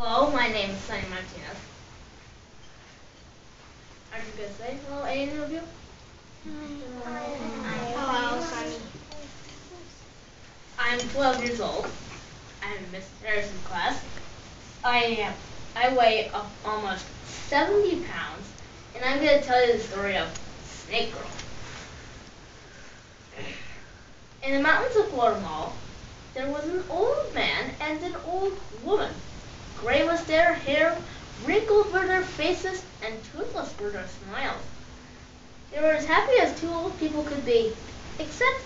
Hello, my name is Sunny Martinez. Are you going to say hello, any of you? Hello, Sunny. I'm 12 years old. I'm in Miss Harrison's class. I weigh almost 70 pounds, and I'm going to tell you the story of Snake Girl. In the mountains of Guatemala, there was an old man and an old woman. Gray was their hair, wrinkled were their faces, and toothless were their smiles. They were as happy as two old people could be, except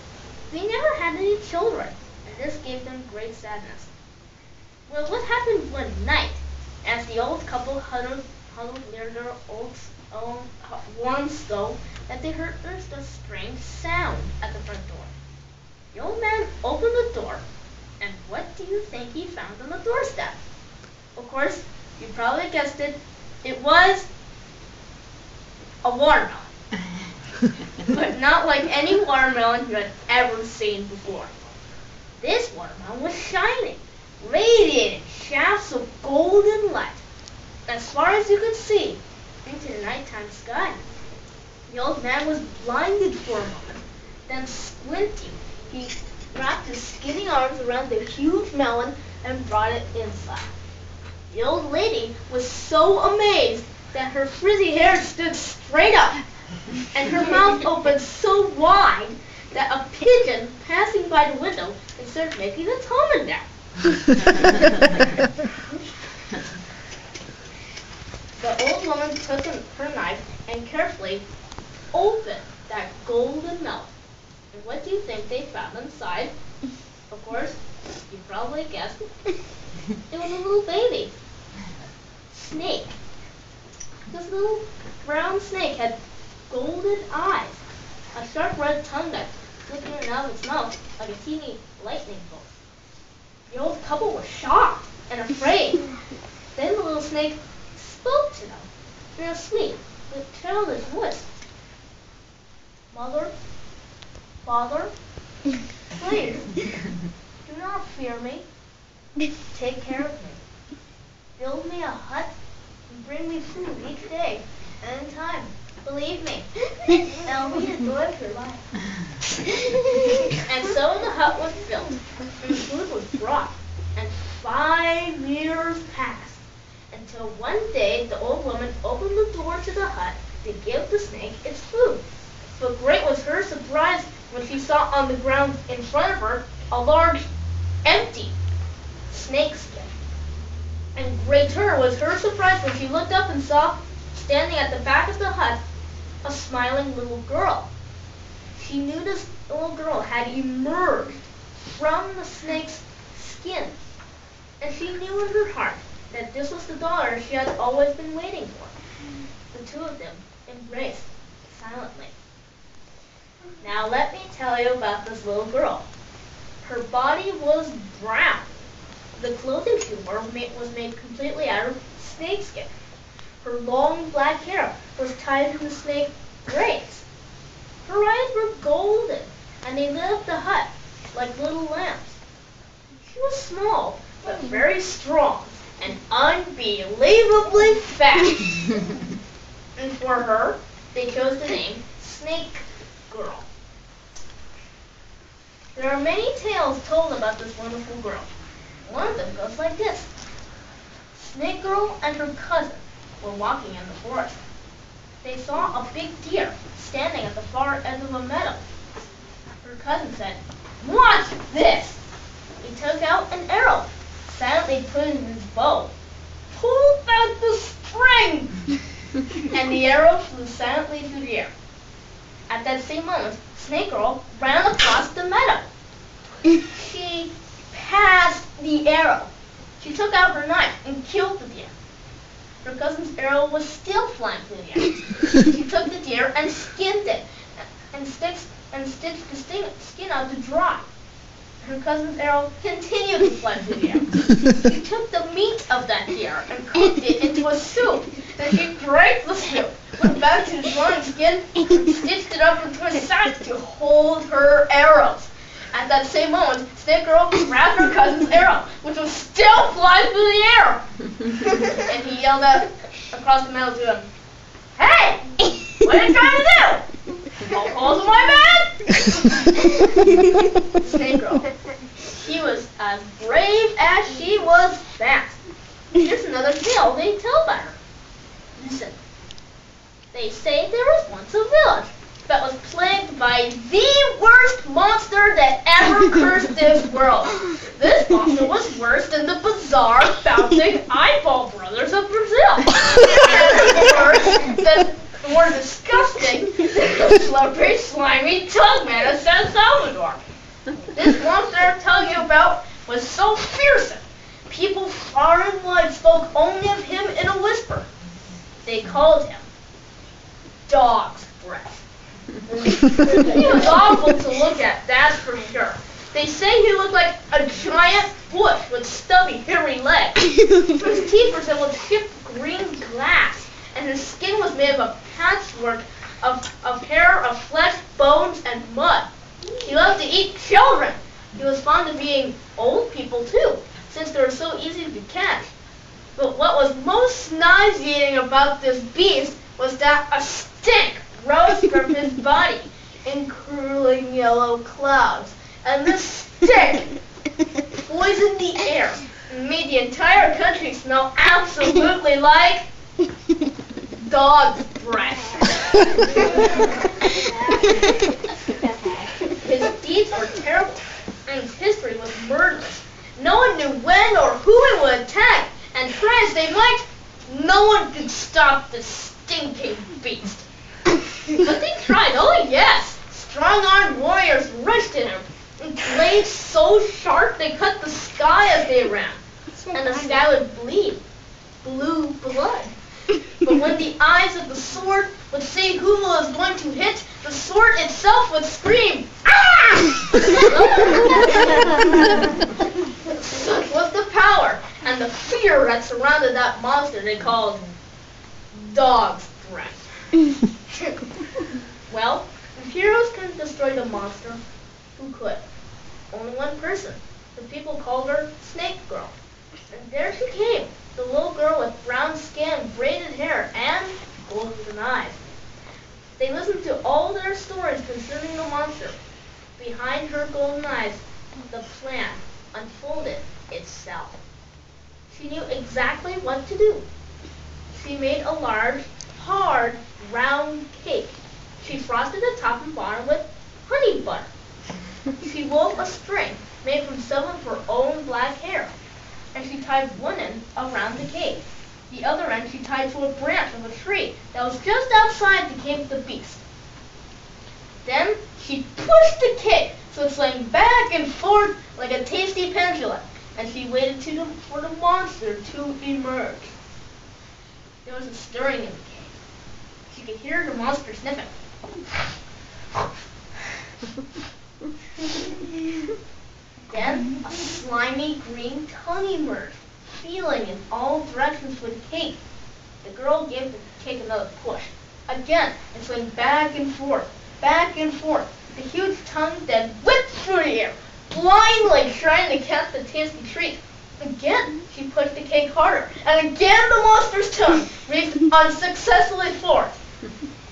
they never had any children, and this gave them great sadness. Well, what happened one night, as the old couple huddled near their old warm stove, that they heard a strange sound at the front door. The old man opened the door, and what do you think he found on the doorstep? Of course, you probably guessed it. It was a watermelon. But not like any watermelon you had ever seen before. This watermelon was shining, radiating shafts of golden light as far as you could see into the nighttime sky. The old man was blinded for a moment, then squinting, he wrapped his skinny arms around the huge melon and brought it inside. The old lady was so amazed that her frizzy hair stood straight up, and her mouth opened so wide that a pigeon passing by the window started making its home in there. The old woman took her knife and carefully opened that golden melon. And what do you think they found inside? Of course, you probably guessed it. It was a little baby. Snake. This little brown snake had golden eyes, a sharp red tongue that flickered out of its mouth like a teeny lightning bolt. The old couple were shocked and afraid. Then the little snake spoke to them in a sweet but childish voice. Mother, Father, please, do not fear me. Take care of me. Build me a hut and bring me food each day and in time. Believe me, and I'll be the joy of your life. And so the hut was built, and food was brought, and 5 years passed, until one day the old woman opened the door to the hut to give the snake its food. But great was her surprise when she saw on the ground in front of her a large, empty snake skin. And greater was her surprise when she looked up and saw, standing at the back of the hut, a smiling little girl. She knew this little girl had emerged from the snake's skin, and she knew in her heart that this was the daughter she had always been waiting for. The two of them embraced silently. Now let me tell you about this little girl. Her body was brown. The clothing she wore was made completely out of snakeskin. Her long black hair was tied in the snake braids. Her eyes were golden, and they lit up the hut like little lamps. She was small, but very strong, and unbelievably fat. And for her, they chose the name Snake Girl. There are many tales told about this wonderful girl. One of them goes like this. Snake Girl and her cousin were walking in the forest. They saw a big deer standing at the far end of a meadow. Her cousin said, "Watch this!" He took out an arrow, silently put it in his bow, pulled out the string, and the arrow flew silently through the air. At that same moment, Snake Girl ran across the meadow. She passed the arrow. She took out her knife and killed the deer. Her cousin's arrow was still flying through the air. She took the deer and skinned it and stitched the skin out to dry. Her cousin's arrow continued to fly through the air. She took the meat of that deer and cooked it into a soup. Then she drank the soup, went back to the drying skin, and stitched it up into a sack to hold her arrows. At that same moment, Snake Girl grabbed her cousin's arrow, which was still flying through the air. And he yelled out across the meadow to him, "Hey! What are you trying to do? Don't close my bed!" Snake Girl. She was as brave as she was fast. Here's another tale they tell about her. Listen. They say there was once a village that was plagued by the worst monster that ever cursed this world. This monster was worse than the bizarre, bouncing eyeball brothers of Brazil. And worse than the more disgusting than the slippery, slimy Tugman of San Salvador. This monster I'm telling you about was so fearsome. People far and wide spoke only of him in a whisper. They called him Dog's Breath. He was awful to look at, that's for sure. They say he looked like a giant bush with stubby, hairy legs. His teeth resembled chipped green glass, and his skin was made of a patchwork of hair, of flesh, bones, and mud. He loved to eat children. He was fond of eating old people, too, since they were so easy to catch. But what was most nauseating about this beast was that a stink rose from his body in curling yellow clouds. And this stink poisoned the air and made the entire country smell absolutely like dog's breath. His deeds were terrible, and his history was murderous. No one knew when or who he would attack, and try as they might, no one could stop the stinking beast. But they tried, oh yes! Strong-armed warriors rushed at him, and blades so sharp they cut the sky as they ran, and the sky would bleed blue blood. But when the eyes of the sword would see who was going to hit, the sword itself would scream, "Ah!" Such was the power and the fear that surrounded that monster they called Dog's Breath. Well, if heroes couldn't destroy the monster, who could? Only one person. The people called her Snake Girl. And there she came, the little girl with brown skin, braided hair, and golden eyes. They listened to all their stories concerning the monster. Behind her golden eyes, the plan unfolded itself. She knew exactly what to do. She made a large, hard, round cake. She frosted the top and bottom with honey butter. She wove a string made from some of her own black hair, and she tied one end around the cake. The other end she tied to a branch of a tree that was just outside the cave of the beast. Then she pushed the cake so it swung back and forth like a tasty pendulum, and she waited for the monster to emerge. There was a stirring in the cave. She could hear the monster sniffing. Then a slimy green tongue emerged, feeling in all directions with the cake. The girl gave the cake another push. Again, it swung back and forth, back and forth. The huge tongue then whipped through the air, blindly trying to catch the tasty treat. Again, she pushed the cake harder, and again the monster's tongue reached unsuccessfully forth.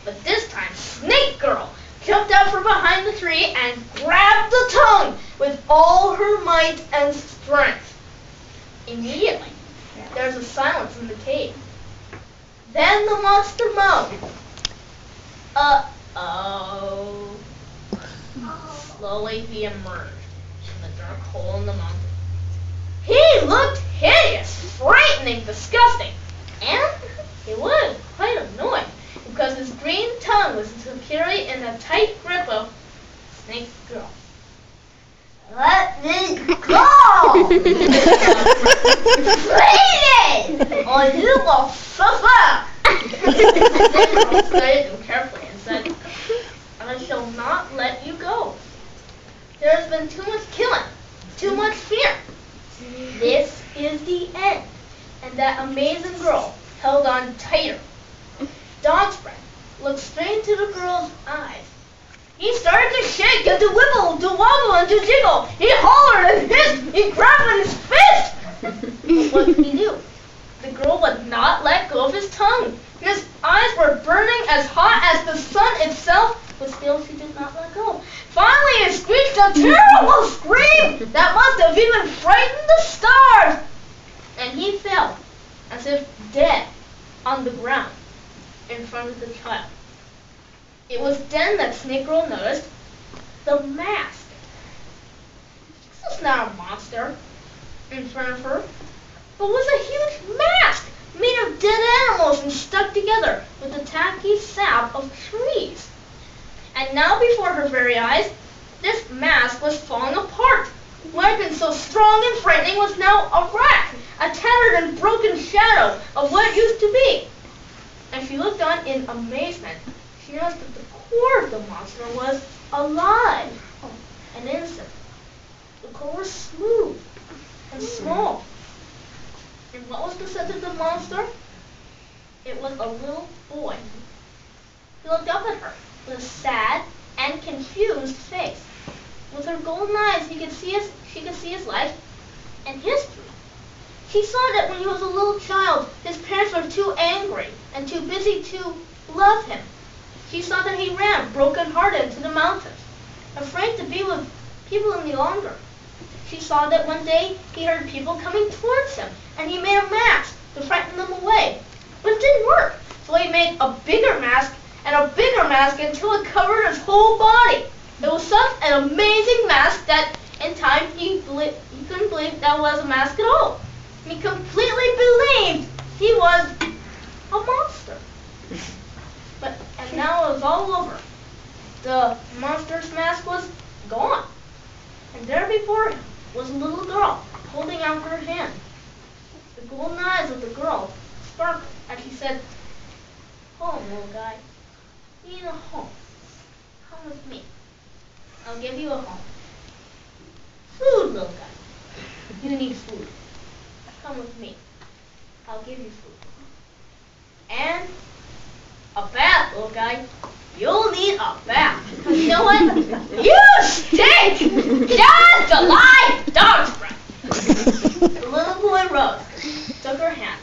But this time, Snake Girl jumped out from behind the tree and grabbed the tongue with all her might and strength. Immediately, there was a silence in the cave. Then the monster moaned. Uh-oh. Slowly he emerged from the dark hole in the mountain. He looked hideous, frightening, disgusting, and he was quite annoying because his green tongue was securely in a tight grip of Snake Girl. Let me go! Please! Or you will suffer! Snake Girl studied him carefully and said, I shall not let you go. There has been too much killing, too much fear. This is the end. And that amazing girl held on tighter. Dog's Breath looked straight into the girl's eyes. He started to shake and to wibble, to wobble and to jiggle. He hollered and hissed. He grabbed with his fist. What could he do? The tongue, and his eyes were burning as hot as the sun itself, but still she did not let go. Finally, he screeched a terrible scream that must have even frightened the stars, and he fell as if dead on the ground in front of the child. It was then that Snake Girl noticed the mask. This was not a monster in front of her, but was a huge mask made of dead animals and stuck together with the tacky sap of trees. And now before her very eyes, this mask was falling apart. What had been so strong and frightening was now a wreck, a tattered and broken shadow of what it used to be. And she looked on in amazement. She noticed that the core of the monster was alive and innocent. The core was smooth and small. And what was the scent of the monster? It was a little boy. He looked up at her with a sad and confused face. With her golden eyes, she could see his life and history. She saw that when he was a little child, his parents were too angry and too busy to love him. She saw that he ran, broken-hearted, to the mountains, afraid to be with people any longer. She saw that one day he heard people coming towards him, and he made a mask to frighten them away. But it didn't work, so he made a bigger mask and a bigger mask until it covered his whole body. It was such an amazing mask that in time he couldn't believe that was a mask at all. He completely believed he was a monster. And now it was all over. The monster's mask was gone. And there before him was a little girl holding out her hand. The golden eyes of the girl sparkled as she said, "Home, little guy. You need a home. Come with me. I'll give you a home. Food, little guy. You need food. Come with me. I'll give you food. And a bath, little guy. You'll need a bath. You know what? You stink! Just a live dog's breath." The little boy rose, took her hand,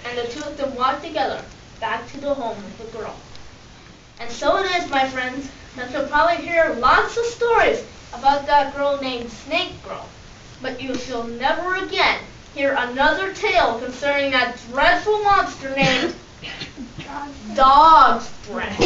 and the two of them walked together back to the home of the girl. And so it is, my friends, that you'll probably hear lots of stories about that girl named Snake Girl. But you shall never again hear another tale concerning that dreadful monster named Dog's Breath.